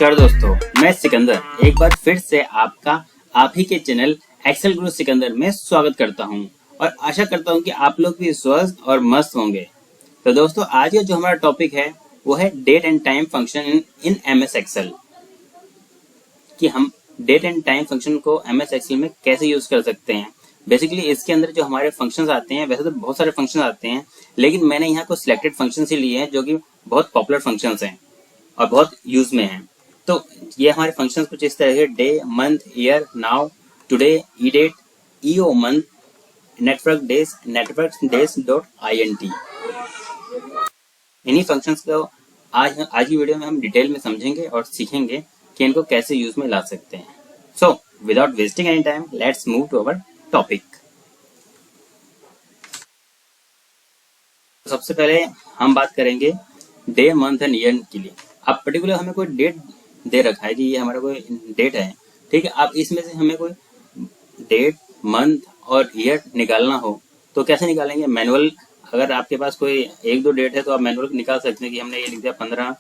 नमस्कार दोस्तों, मैं सिकंदर एक बार फिर से आपका आप ही के चैनल एक्सेल गुरु सिकंदर में स्वागत करता हूं और आशा करता हूं कि आप लोग भी स्वस्थ और मस्त होंगे। तो दोस्तों, आज का जो हमारा टॉपिक है वो है date and time function in MS Excel, कि हम डेट एंड टाइम फंक्शन को एमएस एक्सेल में कैसे यूज कर सकते हैं। बेसिकली इसके अंदर जो हमारे फंक्शंस आते हैं, वैसे तो बहुत सारे फंक्शन आते हैं, लेकिन मैंने यहाँ कुछ सिलेक्टेड फंक्शन ही लिए हैं जो कि बहुत पॉपुलर फंक्शंस हैं और बहुत यूज में हैं। तो ये हमारे फंक्शंस कुछ इस तरह के day, month, year, now, today, E date, EO month, network days dot INT। इन्हीं फंक्शंस को आज की वीडियो में हम डिटेल में समझेंगे और सीखेंगे कि इनको कैसे यूज में ला सकते हैं। So without wasting any time, let's move to our topic. सबसे पहले हम बात करेंगे डे, मंथ एंड ईयर के लिए। अब पर्टिकुलर हमें कोई डेट दे रखा है कि ये हमारा कोई डेट है, ठीक है। अब इसमें से हमें कोई डेट, मंथ और ईयर निकालना हो तो कैसे निकालेंगे? मैनुअल, अगर आपके पास कोई एक दो डेट है तो आप मैनुअल निकाल सकते हैं कि हमने ये लिख दिया 15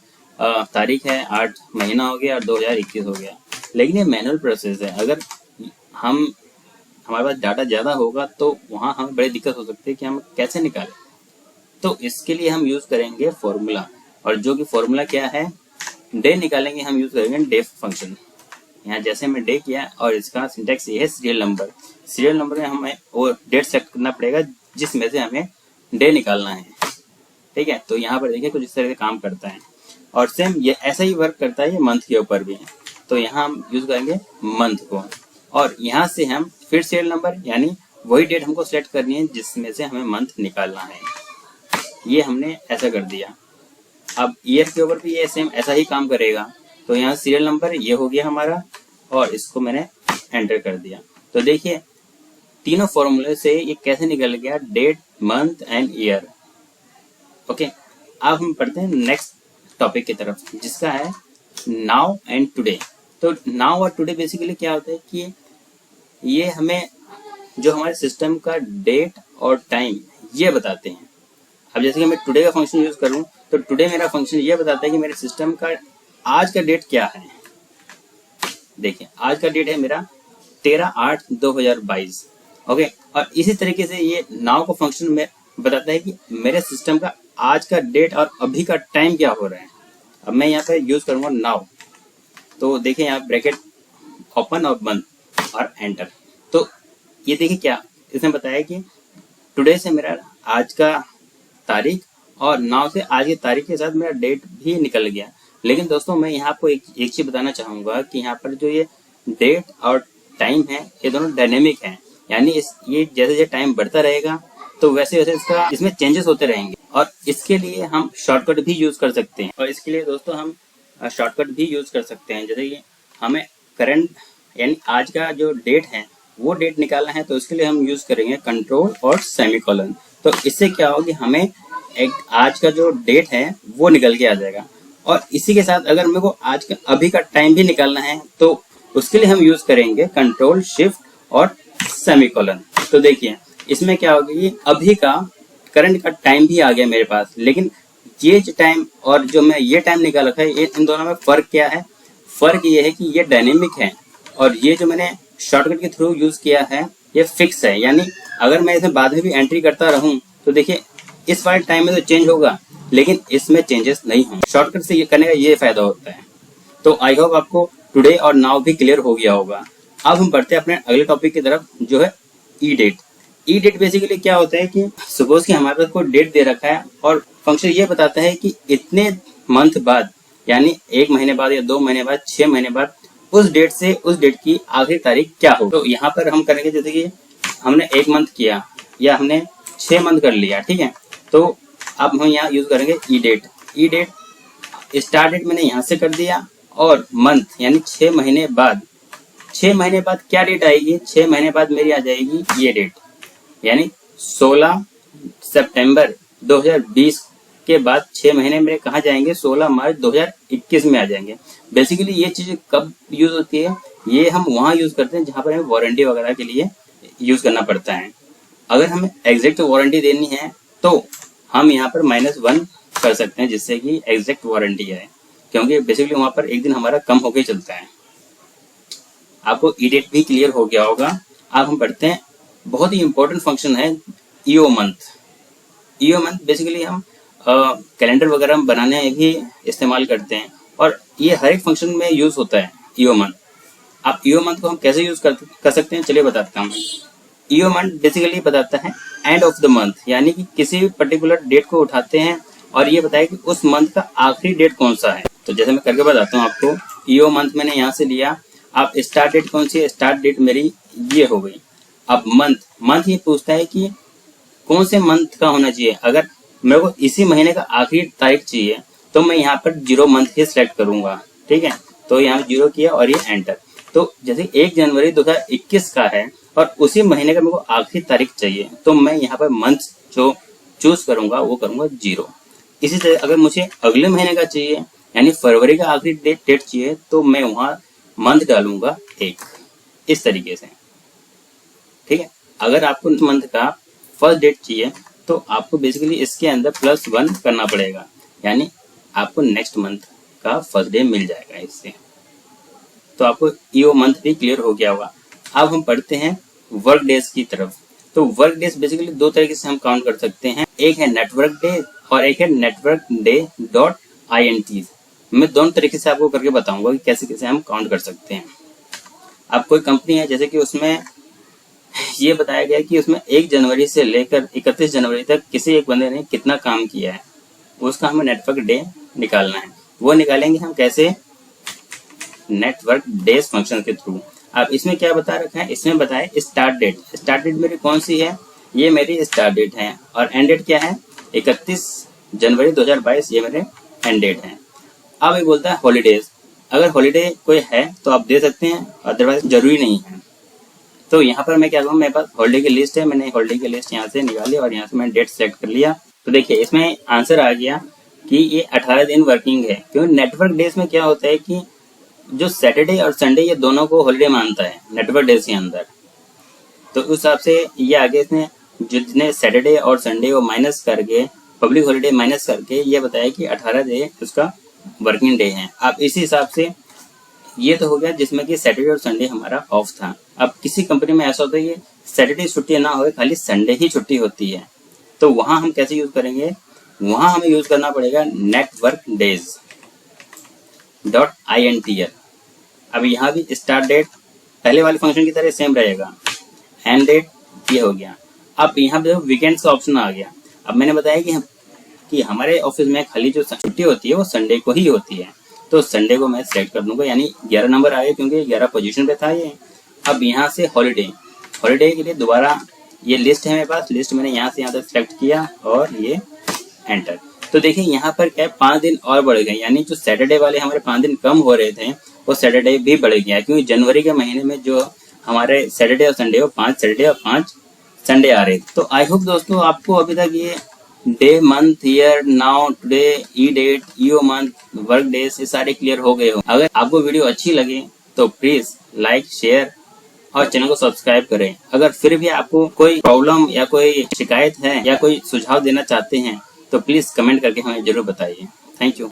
तारीख है, 8 महीना हो गया और 2021 हो गया। लेकिन ये मैनुअल प्रोसेस है। अगर हमारे पास डाटा ज्यादा होगा तो वहाँ हमें बड़ी दिक्कत हो सकती है कि हम कैसे निकालें। तो इसके लिए हम यूज करेंगे फॉर्मूला, और जो कि फॉर्मूला क्या है, डे निकालेंगे हम यूज करेंगे डे फंक्शन। यहाँ जैसे हमने डे किया और इसका सिंटैक्स ये है सीरियल नंबर। सीरियल नंबर में हमें वो डेट सेलेक्ट करना पड़ेगा जिसमें से हमें डे निकालना है, ठीक है। तो यहाँ पर देखिए कुछ इस तरह से काम करता है और सेम ये ऐसा ही वर्क करता है ये मंथ के ऊपर भी। तो यहाँ हम यूज करेंगे मंथ को और यहाँ से हम फिर सीरियल नंबर यानी वही डेट हमको सिलेक्ट करनी है जिसमें से हमें मंथ निकालना है। ये हमने ऐसा कर दिया। अब ईयर के ऊपर भी ये सेम ऐसा ही काम करेगा। तो यहाँ सीरियल नंबर ये हो गया हमारा और इसको मैंने एंटर कर दिया। तो देखिए तीनों फॉर्मूले से ये कैसे निकल गया, date, month and year. Okay, अब हम पढ़ते हैं नेक्स्ट टॉपिक की तरफ जिसका है नाउ एंड टुडे। तो नाउ और टुडे बेसिकली क्या होता है कि ये हमें जो हमारे सिस्टम का डेट और टाइम ये बताते हैं। अब जैसे कि मैं टुडे का फंक्शन यूज करूं तो टुडे मेरा फंक्शन ये बताता है कि मेरे सिस्टम का आज का डेट क्या है। देखिए आज का डेट है मेरा 13/8/2022। ओके, और इसी तरीके से ये नाउ का फंक्शन में बताता है कि मेरे सिस्टम का आज का डेट और अभी का टाइम क्या हो रहा है। अब मैं यहाँ पे यूज करूंगा नाउ। तो देखिए यहाँ ब्रैकेट ओपन और बंद और एंटर। तो ये देखिए क्या इसने बताया कि टुडे से मेरा आज का तारीख और नाउ से आज की तारीख के साथ मेरा डेट भी निकल गया। लेकिन दोस्तों मैं यहाँ आपको एक चीज बताना चाहूंगा कि यहाँ पर जो ये डेट और टाइम है ये दोनों डायनेमिक हैं। यानी ये जैसे जैसे टाइम बढ़ता रहेगा तो वैसे वैसे इसमें चेंजेस होते रहेंगे और इसके लिए हम शॉर्टकट भी यूज कर सकते हैं। और इसके लिए दोस्तों हम शॉर्टकट भी यूज कर सकते हैं। जैसे कि हमें करंट यानी आज का जो डेट है वो डेट निकालना है तो इसके लिए हम यूज करेंगे कंट्रोल और सेमीकोलन। तो इससे क्या होगी, हमें एक आज का जो डेट है वो निकल के आ जाएगा। और इसी के साथ अगर मेरे को आज का अभी का टाइम भी निकालना है तो उसके लिए हम यूज करेंगे कंट्रोल, शिफ्ट और सेमीकोलन। तो देखिए इसमें क्या होगा, ये अभी का करंट का टाइम भी आ गया मेरे पास, लेकिन ये जो टाइम और जो मैं ये टाइम निकाल रखा है इन दोनों में फर्क क्या है? फर्क ये है कि ये डायनेमिक है और ये जो मैंने शॉर्टकट के थ्रू यूज किया है ये फिक्स है। यानी अगर मैं इसमें बाद में भी एंट्री करता रहूं तो देखिए इस वाले टाइम में तो चेंज होगा लेकिन इसमें चेंजेस नहीं होंगे। शॉर्टकट से ये करने का ये फायदा होता है। तो आई होप आपको टुडे और नाउ भी क्लियर हो गया होगा। अब हम बढ़ते हैं अपने अगले टॉपिक की तरफ जो है ई डेट। ई डेट बेसिकली क्या होता है कि सपोज कि हमारे पास कोई डेट दे रखा है और फंक्शन ये बताता है कि इतने मंथ बाद यानी 1 महीने बाद या 2 महीने बाद, 6 महीने बाद उस डेट से उस डेट की आखिरी तारीख क्या हो। तो यहाँ पर हम करेंगे जैसे कि हमने 1 मंथ किया या हमने 6 मंथ कर लिया, ठीक है। तो अब हम यहाँ यूज करेंगे ई डेट। ई डेट स्टार्ट डेट मैंने यहाँ से कर दिया और मंथ यानी 6 महीने बाद। 6 महीने बाद क्या डेट आएगी? 6 महीने बाद मेरी आ जाएगी ये डेट यानी 16 सितंबर 2020 के बाद 6 महीने मेरे कहाँ जाएंगे? 16 मार्च 2021 में आ जाएंगे। बेसिकली ये चीज कब यूज होती है? ये हम वहाँ यूज करते हैं जहाँ पर हमें वारंटी वगैरह के लिए यूज करना पड़ता है। अगर हमें एग्जैक्ट वारंटी देनी है तो हम यहाँ पर -1 कर सकते हैं जिससे कि एग्जैक्ट वारंटी है। क्योंकि बेसिकली वहां पर एक दिन हमारा कम होके चलता है। आपको ईडेट भी क्लियर हो गया होगा। अब हम पढ़ते हैं, बहुत ही इंपॉर्टेंट फंक्शन है EO month. EO month basically हम कैलेंडर वगैरह बनाने में भी इस्तेमाल करते हैं और ये हर एक फंक्शन में यूज होता है ईओ मंथ। आप ईओ मंथ को हम कैसे यूज कर सकते हैं, चलिए बताता हूँ। ईओ मंथ बेसिकली बताता है एंड ऑफ द मंथ, यानी कि किसी भी पर्टिकुलर डेट को उठाते हैं और ये बताया कि उस मंथ का आखिरी डेट कौन सा है। तो जैसे मैं करके बताता हूँ आपको, ईओ मंथ मैंने यहाँ से लिया। अब स्टार्ट डेट कौन सी है, स्टार्ट डेट मेरी ये हो गई। अब मंथ ये पूछता है कि कौन से मंथ का होना चाहिए। अगर मेरे को इसी महीने का आखिरी तारीख चाहिए तो मैं यहाँ पर 0 मंथ ही सिलेक्ट करूंगा, ठीक है। तो यहाँ 0 किया और ये एंटर। तो जैसे 1 जनवरी 2021 का है और उसी महीने का मेरे को आखिरी तारीख चाहिए, तो मैं यहाँ पर मंथ जो चूज करूंगा वो करूंगा 0। इसी तरह अगर मुझे अगले महीने का चाहिए, यानी फरवरी का आखिरी डेट चाहिए, तो मैं वहां मंथ डालूंगा 1, इस तरीके से, ठीक है। अगर आपको मंथ का फर्स्ट डेट चाहिए तो आपको बेसिकली इसके अंदर +1 करना पड़ेगा, यानी आपको नेक्स्ट मंथ का फर्स्ट डे मिल जाएगा इससे। तो आपको ईओ मंथ भी क्लियर हो गया होगा। अब हम पढ़ते हैं वर्क डेज की तरफ। तो वर्क डेज बेसिकली 2 तरीके से हम काउंट कर सकते हैं, एक है नेटवर्क डे और एक है नेटवर्क डे डॉट INT। मैं दोनों तरीके से आपको करके बताऊंगा कि कैसे कैसे हम काउंट कर सकते हैं। अब कोई कंपनी है जैसे कि उसमें ये बताया गया कि उसमें 1 जनवरी से लेकर 31 जनवरी तक किसी एक बंदे ने कितना काम किया है, उसका हमें नेटवर्क डे निकालना है। वो निकालेंगे हम कैसे, नेटवर्क डेज फंक्शन के थ्रू। अब इसमें क्या बता रखा है, इसमें बताया स्टार्ट डेट। स्टार्ट डेट मेरी कौन सी है, ये मेरी स्टार्ट डेट है और एंड डेट क्या है 31 जनवरी 2022, ये मेरे एंड डेट है। अब ये बोलता है हॉलीडेज। अगर हॉलीडे कोई है तो आप दे सकते हैं, अदरवाइज जरूरी नहीं है। तो यहाँ पर मैं क्या करूँ, मेरे पास हॉलीडे की लिस्ट है, मैंने हॉलीडे की लिस्ट यहाँ से निकाली और यहाँ से मैंने डेट सेलेक्ट कर लिया। तो देखिए इसमें आंसर आ गया कि ये 18 दिन वर्किंग है। क्योंकि नेटवर्क डेज में क्या होता है कि जो सैटरडे और संडे ये दोनों को हॉलीडे मानता है नेटवर्क डेज के अंदर। तो उस हिसाब से ये आगे इसने जितने सैटरडे और संडे को माइनस करके, पब्लिक हॉलीडे माइनस करके, ये बताया कि 18 डे उसका वर्किंग डे है। अब इसी हिसाब से ये तो हो गया जिसमें कि सैटरडे और संडे हमारा ऑफ था। अब किसी कंपनी में ऐसा होता है कि सैटरडे छुट्टी ना हो, खाली संडे ही छुट्टी होती है, तो वहां हम कैसे यूज करेंगे, वहां हमें यूज करना पड़ेगा नेटवर्क डेज डॉट INTL। अब यहाँ भी स्टार्ट डेट पहले वाले फंक्शन की तरह सेम रहेगा, एंड डेट ये हो गया। अब यहाँ पे वीकेंड्स का ऑप्शन आ गया। अब मैंने बताया कि हमारे ऑफिस में खाली जो छुट्टी होती है वो संडे को ही होती है, तो संडे को मैं सेलेक्ट कर दूंगा, यानी 11 नंबर आए क्योंकि 11 पोजीशन पे था ये। अब यहाँ से हॉलीडे के लिए दोबारा ये लिस्ट है मेरे पास, लिस्ट मैंने यहाँ से यहाँ तक सेलेक्ट किया और ये एंटर। तो देखिए यहाँ पर क्या 5 दिन और बढ़ गए, यानी जो सैटरडे वाले हमारे 5 दिन कम हो रहे थे वो सैटरडे भी बढ़ गया, क्योंकि जनवरी के महीने में जो हमारे सैटरडे और संडे, वो 5 सैटरडे और 5 संडे आ रहे थे। तो आई होप दोस्तों आपको अभी तक ये day, month, year, now, today, E date, EO month, work days ये सारे क्लियर हो गए हो। अगर आपको वीडियो अच्छी लगे तो प्लीज लाइक, शेयर और चैनल को सब्सक्राइब करें। अगर फिर भी आपको कोई प्रॉब्लम या कोई शिकायत है या कोई सुझाव देना चाहते हैं तो प्लीज कमेंट करके हमें जरूर बताइए। Thank you.